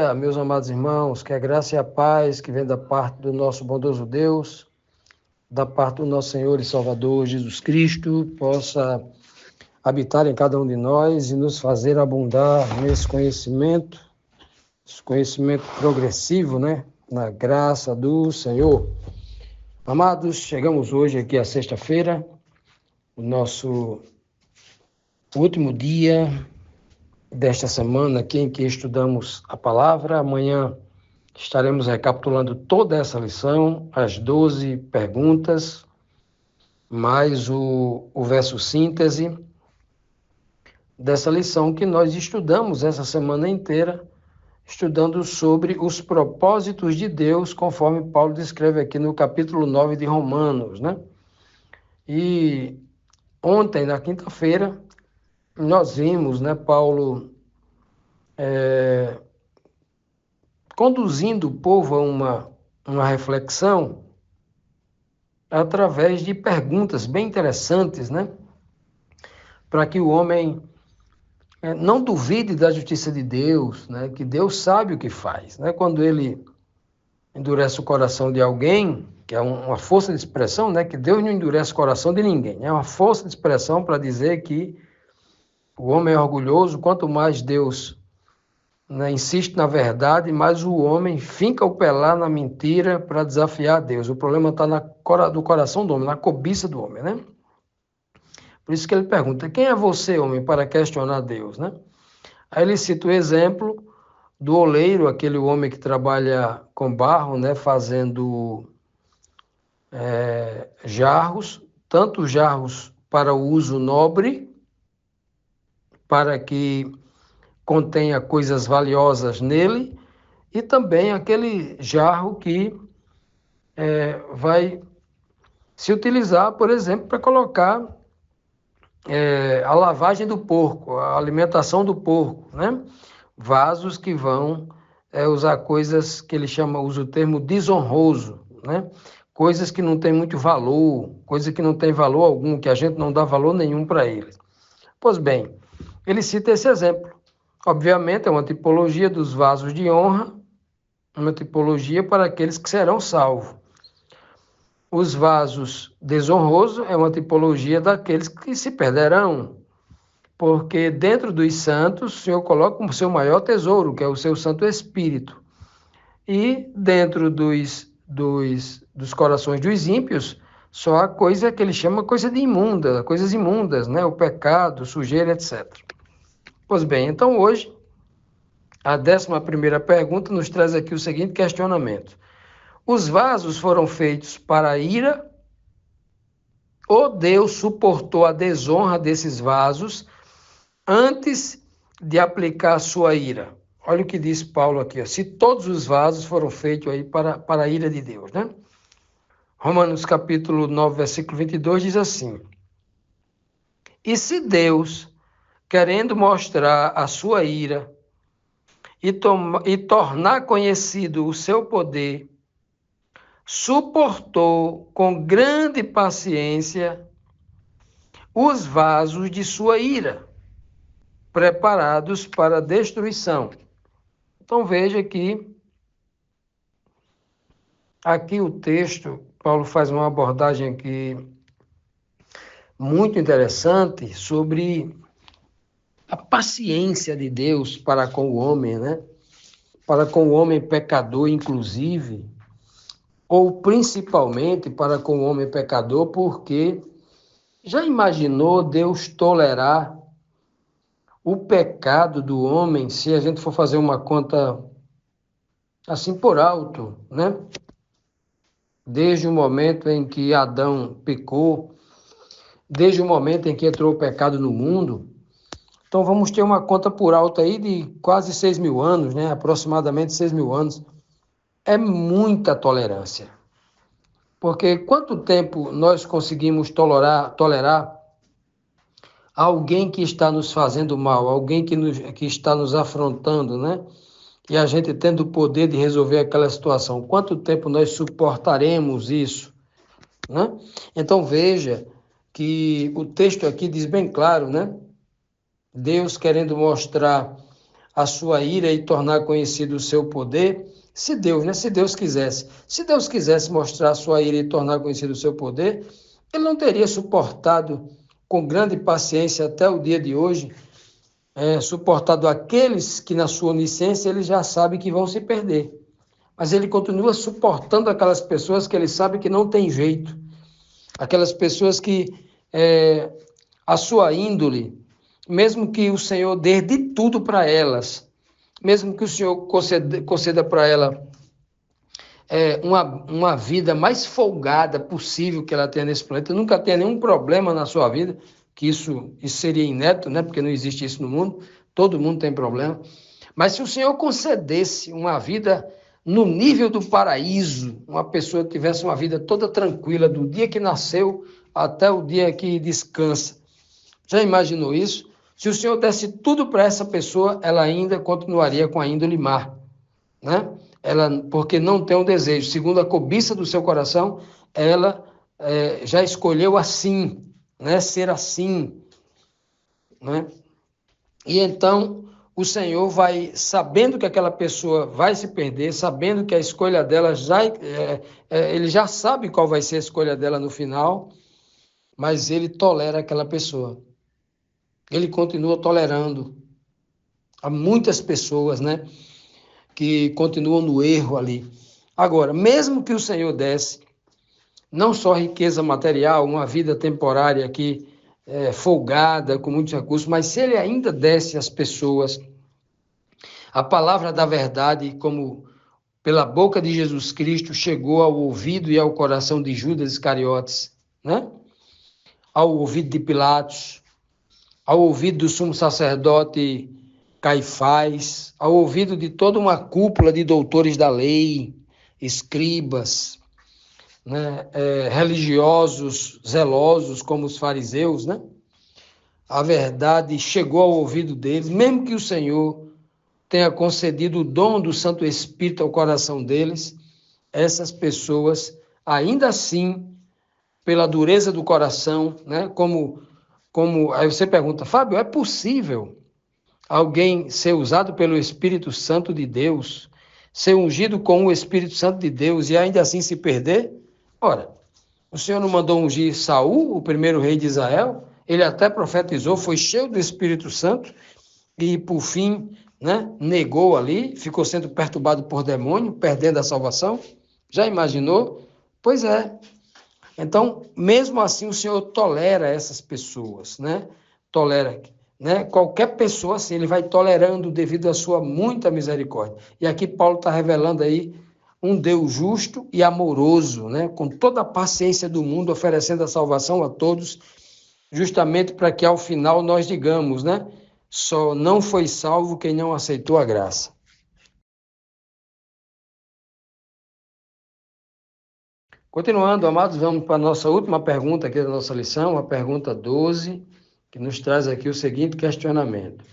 dia, meus amados irmãos, que a graça e a paz que vem da parte do nosso bondoso Deus, da parte do nosso Senhor e Salvador Jesus Cristo, possa habitar em cada um de nós e nos fazer abundar nesse conhecimento, esse conhecimento progressivo, né? Na graça do Senhor. Amados, chegamos hoje aqui à sexta-feira, o nosso último dia desta semana aqui em que estudamos a palavra. Amanhã estaremos recapitulando toda essa lição, as 12 perguntas, mais o verso síntese dessa lição que nós estudamos essa semana inteira, estudando sobre os propósitos de Deus, conforme Paulo descreve aqui no capítulo 9 de Romanos, né? E ontem, na quinta-feira, nós vimos, né, Paulo conduzindo o povo a uma reflexão através de perguntas bem interessantes, né? Para que o homem não duvide da justiça de Deus, né? Que Deus sabe o que faz, né? Quando ele endurece o coração de alguém, que é uma força de expressão, né? Que Deus não endurece o coração de ninguém, é uma força de expressão para dizer que o homem é orgulhoso, quanto mais Deus, né, insiste na verdade, mas o homem finca o pé lá na mentira para desafiar Deus. O problema está no coração do homem, na cobiça do homem, né? Por isso que ele pergunta, quem é você, homem, para questionar Deus, né? Aí ele cita o exemplo do oleiro, aquele homem que trabalha com barro, né, fazendo jarros, tanto jarros para o uso nobre, para que contenha coisas valiosas nele, e também aquele jarro que vai se utilizar, por exemplo, para colocar a lavagem do porco, a alimentação do porco, né? Vasos que vão usar coisas que ele usa o termo desonroso, né? Coisas que não têm muito valor, coisas que não têm valor algum, que a gente não dá valor nenhum para eles. Pois bem, ele cita esse exemplo. Obviamente, é uma tipologia dos vasos de honra, uma tipologia para aqueles que serão salvos. Os vasos desonrosos é uma tipologia daqueles que se perderão, porque dentro dos santos o Senhor coloca o seu maior tesouro, que é o seu Santo Espírito. E dentro dos corações dos ímpios, só há coisa que ele chama coisa de imunda, coisas imundas, né? O pecado, sujeira, etc. Pois bem, então hoje, a 11ª pergunta nos traz aqui o seguinte questionamento. Os vasos foram feitos para a ira, ou Deus suportou a desonra desses vasos antes de aplicar a sua ira? Olha o que diz Paulo aqui, ó. Se todos os vasos foram feitos aí para a ira de Deus, né? Romanos capítulo 9, versículo 22 diz assim: E se Deus, querendo mostrar a sua ira e tornar conhecido o seu poder, suportou com grande paciência os vasos de sua ira, preparados para a destruição. Então veja que aqui o texto, Paulo faz uma abordagem aqui muito interessante sobre a paciência de Deus para com o homem, né? Para com o homem pecador, inclusive, ou principalmente para com o homem pecador, porque já imaginou Deus tolerar o pecado do homem, se a gente for fazer uma conta assim por alto, né? Desde o momento em que Adão pecou, desde o momento em que entrou o pecado no mundo. Então vamos ter uma conta por alto aí de quase 6.000 anos, né? Aproximadamente 6.000 anos. É muita tolerância. Porque quanto tempo nós conseguimos tolerar alguém que está nos fazendo mal, alguém que está nos afrontando, né? E a gente tendo o poder de resolver aquela situação. Quanto tempo nós suportaremos isso, né? Então veja que o texto aqui diz bem claro, né? Deus querendo mostrar a sua ira e tornar conhecido o seu poder, se Deus, né? Se Deus quisesse mostrar a sua ira e tornar conhecido o seu poder, ele não teria suportado com grande paciência até o dia de hoje, suportado aqueles que na sua onisciência ele já sabe que vão se perder. Mas ele continua suportando aquelas pessoas que ele sabe que não tem jeito. Aquelas pessoas que a sua índole, mesmo que o Senhor dê de tudo para elas, mesmo que o Senhor conceda para ela uma vida mais folgada possível que ela tenha nesse planeta, nunca tenha nenhum problema na sua vida, que isso seria inédito, né? Porque não existe isso no mundo, todo mundo tem problema. Mas se o Senhor concedesse uma vida no nível do paraíso, uma pessoa tivesse uma vida toda tranquila, do dia que nasceu até o dia que descansa. Já imaginou isso? Se o Senhor desse tudo para essa pessoa, ela ainda continuaria com a índole má, né? Porque não tem um desejo. Segundo a cobiça do seu coração, ela já escolheu assim, né? Ser assim, né? E então o Senhor vai, sabendo que aquela pessoa vai se perder, sabendo que a escolha dela ele já sabe qual vai ser a escolha dela no final, mas ele tolera aquela pessoa. Ele continua tolerando. Há muitas pessoas, né, que continuam no erro ali. Agora, mesmo que o Senhor desse não só riqueza material, uma vida temporária aqui folgada, com muitos recursos, mas se ele ainda desse às pessoas a palavra da verdade, como pela boca de Jesus Cristo chegou ao ouvido e ao coração de Judas Iscariotes, né? Ao ouvido de Pilatos, ao ouvido do sumo sacerdote Caifás, ao ouvido de toda uma cúpula de doutores da lei, escribas, né? Religiosos, zelosos como os fariseus, né? A verdade chegou ao ouvido deles, mesmo que o Senhor tenha concedido o dom do Santo Espírito ao coração deles, essas pessoas, ainda assim, pela dureza do coração, né? Aí você pergunta, Fábio, é possível alguém ser usado pelo Espírito Santo de Deus, ser ungido com o Espírito Santo de Deus e ainda assim se perder? Ora, o Senhor não mandou ungir Saul, o primeiro rei de Israel? Ele até profetizou, foi cheio do Espírito Santo e, por fim, né, negou ali, ficou sendo perturbado por demônio, perdendo a salvação. Já imaginou? Pois é. Então, mesmo assim, o Senhor tolera essas pessoas, né? Tolera, né? Qualquer pessoa assim, ele vai tolerando devido à sua muita misericórdia. E aqui Paulo está revelando aí um Deus justo e amoroso, né? Com toda a paciência do mundo, oferecendo a salvação a todos, justamente para que ao final nós digamos, né? Só não foi salvo quem não aceitou a graça. Continuando, amados, vamos para a nossa última pergunta aqui da nossa lição, a pergunta 12, que nos traz aqui o seguinte questionamento.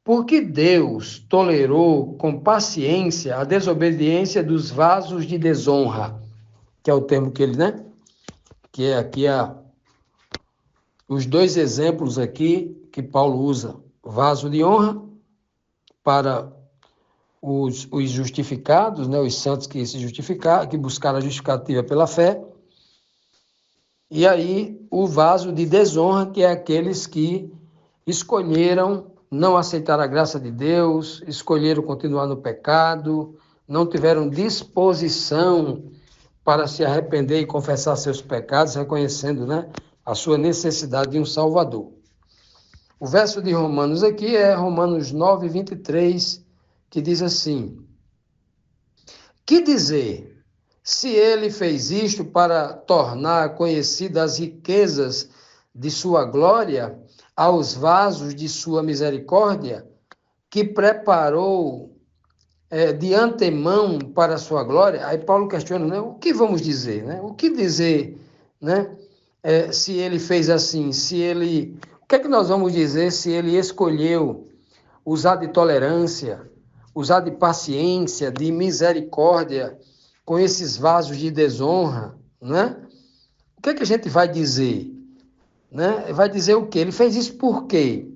Por que Deus tolerou com paciência a desobediência dos vasos de desonra? Que é o termo que ele, né? Que é aqui os dois exemplos aqui que Paulo usa. Vaso de honra para os justificados, né? Os santos que se justificaram, que buscaram a justificativa pela fé. E aí o vaso de desonra, que é aqueles que escolheram não aceitar a graça de Deus, escolheram continuar no pecado, não tiveram disposição para se arrepender e confessar seus pecados, reconhecendo, né, a sua necessidade de um Salvador. O verso de Romanos aqui é Romanos 9, 23, que diz assim: que dizer? Se ele fez isto para tornar conhecidas as riquezas de sua glória aos vasos de sua misericórdia, que preparou de antemão para a sua glória. Aí Paulo questiona, né? O que vamos dizer? Né? O que dizer, né? Se ele fez assim, o que é que nós vamos dizer se ele escolheu usar de tolerância, usar de paciência, de misericórdia, com esses vasos de desonra, né? O que é que a gente vai dizer? Né? Vai dizer o quê? Ele fez isso por quê?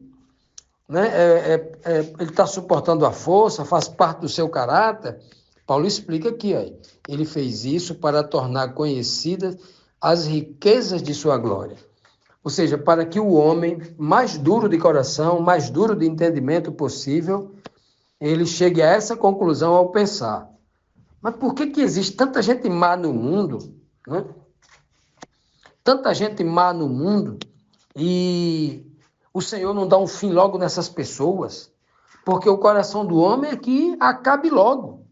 né? Ele está suportando a força, faz parte do seu caráter. Paulo explica aqui, ó, ele fez isso para tornar conhecidas as riquezas de sua glória. Ou seja, para que o homem mais duro de coração, mais duro de entendimento possível, ele chegue a essa conclusão ao pensar: mas por que existe tanta gente má no mundo, né? Tanta gente má no mundo, e o Senhor não dá um fim logo nessas pessoas? Porque o coração do homem é que acabe logo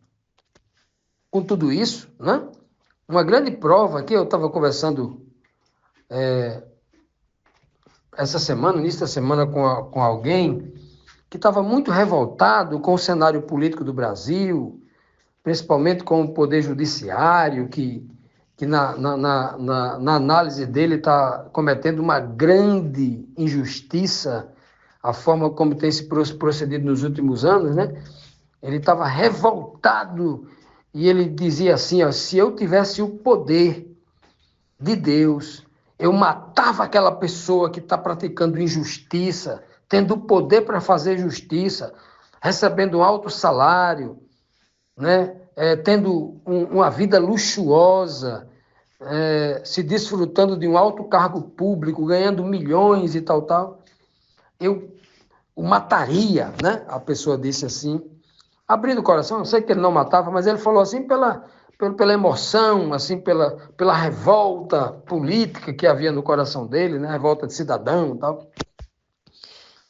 com tudo isso, né? Uma grande prova aqui, eu estava conversando essa semana, início da semana, com alguém que estava muito revoltado com o cenário político do Brasil, principalmente com o poder judiciário, que na análise dele está cometendo uma grande injustiça, a forma como tem se procedido nos últimos anos, né? Ele estava revoltado e ele dizia assim, ó, se eu tivesse o poder de Deus, eu matava aquela pessoa que está praticando injustiça, tendo o poder para fazer justiça, recebendo um alto salário, né? Tendo uma vida luxuosa, se desfrutando de um alto cargo público, ganhando milhões e tal, eu o mataria, né? A pessoa disse assim, abrindo o coração. Eu sei que ele não matava, mas ele falou assim pela emoção, assim pela revolta política que havia no coração dele, né? Revolta de cidadão e tal.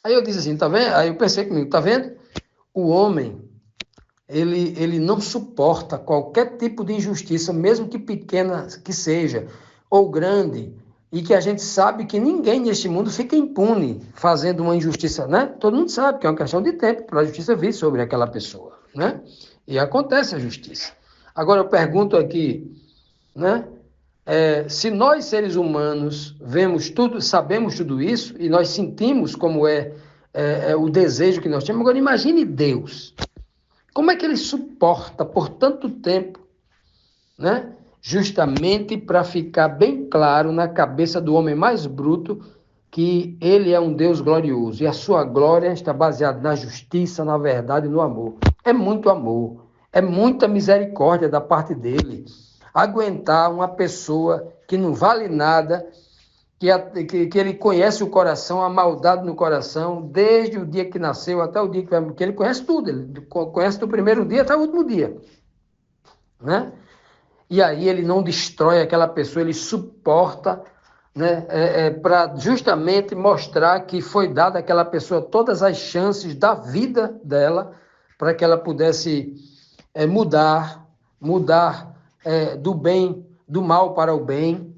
Aí eu disse assim, tá vendo? Aí eu pensei comigo, tá vendo? O homem, ele não suporta qualquer tipo de injustiça, mesmo que pequena que seja, ou grande, e que a gente sabe que ninguém neste mundo fica impune fazendo uma injustiça, né? Todo mundo sabe que é uma questão de tempo para a justiça vir sobre aquela pessoa, né? E acontece a justiça. Agora eu pergunto aqui, né? Se nós seres humanos vemos tudo, sabemos tudo isso, e nós sentimos como é o desejo que nós temos, agora imagine Deus. Como é que ele suporta por tanto tempo, né? Justamente para ficar bem claro na cabeça do homem mais bruto que ele é um Deus glorioso e a sua glória está baseada na justiça, na verdade e no amor. É muito amor, é muita misericórdia da parte dele. Aguentar uma pessoa que não vale nada, que ele conhece o coração, a maldade no coração, desde o dia que nasceu até o dia que vai... Porque ele conhece tudo, ele conhece do primeiro dia até o último dia, né? E aí ele não destrói aquela pessoa, ele suporta, né? Para justamente mostrar que foi dada àquela pessoa todas as chances da vida dela para que ela pudesse mudar do bem, do mal para o bem,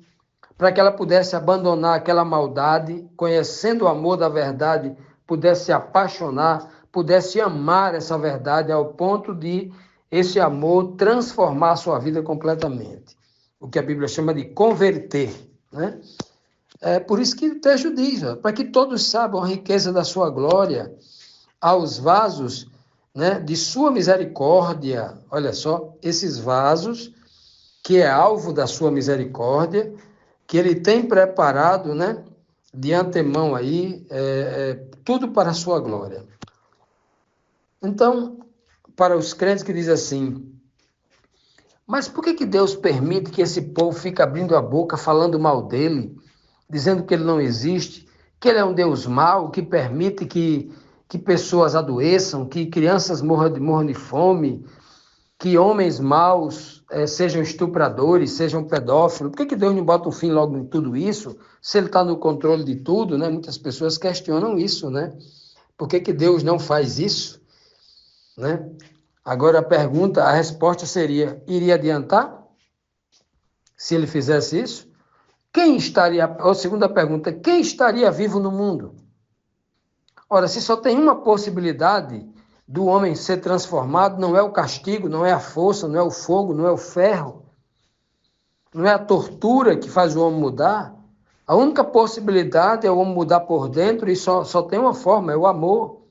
para que ela pudesse abandonar aquela maldade, conhecendo o amor da verdade, pudesse se apaixonar, pudesse amar essa verdade ao ponto de esse amor transformar a sua vida completamente. O que a Bíblia chama de converter, né? É por isso que o texto diz, para que todos saibam a riqueza da sua glória, aos vasos, né, de sua misericórdia. Olha só, esses vasos que é alvo da sua misericórdia, que ele tem preparado, né, de antemão aí, tudo para a sua glória. Então, para os crentes que dizem assim, mas por que Deus permite que esse povo fique abrindo a boca, falando mal dele, dizendo que ele não existe, que ele é um Deus mau, que permite que pessoas adoeçam, que crianças morram de fome, que homens maus sejam estupradores, sejam pedófilos? Por que Deus não bota um fim logo em tudo isso, se ele está no controle de tudo, né? Muitas pessoas questionam isso, né? Por que Deus não faz isso, né? Agora a resposta seria, iria adiantar se ele fizesse isso? Quem estaria, a segunda pergunta, quem estaria vivo no mundo? Ora, se só tem uma possibilidade do homem ser transformado, não é o castigo, não é a força, não é o fogo, não é o ferro, não é a tortura que faz o homem mudar. A única possibilidade é o homem mudar por dentro e só tem uma forma, é o amor.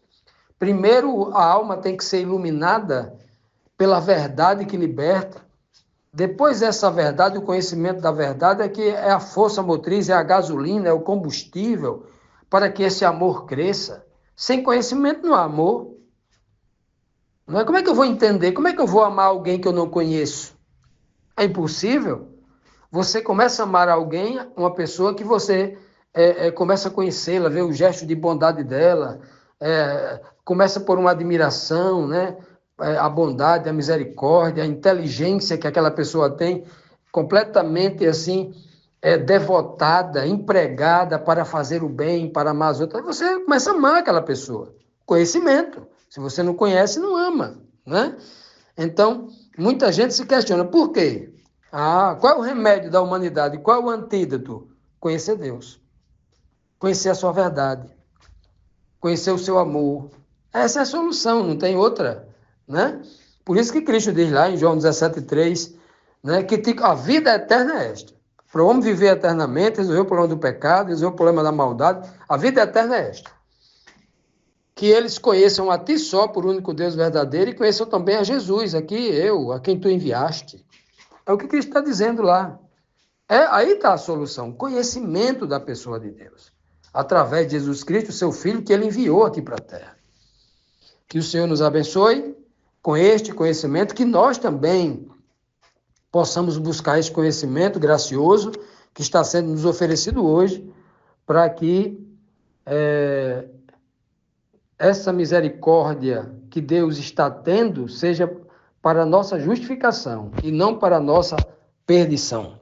Primeiro, a alma tem que ser iluminada pela verdade que liberta. Depois dessa verdade, o conhecimento da verdade é que é a força motriz, é a gasolina, é o combustível para que esse amor cresça. Sem conhecimento não há amor. Não é? Como é que eu vou entender? Como é que eu vou amar alguém que eu não conheço? É impossível. Você começa a amar alguém, uma pessoa que você começa a conhecê-la, ver o gesto de bondade dela, começa por uma admiração, né? A bondade, a misericórdia, a inteligência que aquela pessoa tem, completamente assim, devotada, empregada para fazer o bem, para amar as outras. Você começa a amar aquela pessoa. Conhecimento. Se você não conhece, não ama, né? Então, muita gente se questiona, por quê? Qual é o remédio da humanidade? Qual é o antídoto? Conhecer Deus. Conhecer a sua verdade. Conhecer o seu amor. Essa é a solução, não tem outra, né? Por isso que Cristo diz lá em João 17,3, né, que a vida eterna é esta. Para o homem viver eternamente, resolver o problema do pecado, resolver o problema da maldade, a vida eterna é esta. Que eles conheçam a ti só, por único Deus verdadeiro, e conheçam também a Jesus, aqui eu, a quem tu enviaste. É o que Cristo está dizendo lá. Aí está a solução, conhecimento da pessoa de Deus. Através de Jesus Cristo, seu Filho, que ele enviou aqui para a terra. Que o Senhor nos abençoe com este conhecimento, que nós também possamos buscar esse conhecimento gracioso que está sendo nos oferecido hoje, para que essa misericórdia que Deus está tendo seja para a nossa justificação e não para a nossa perdição.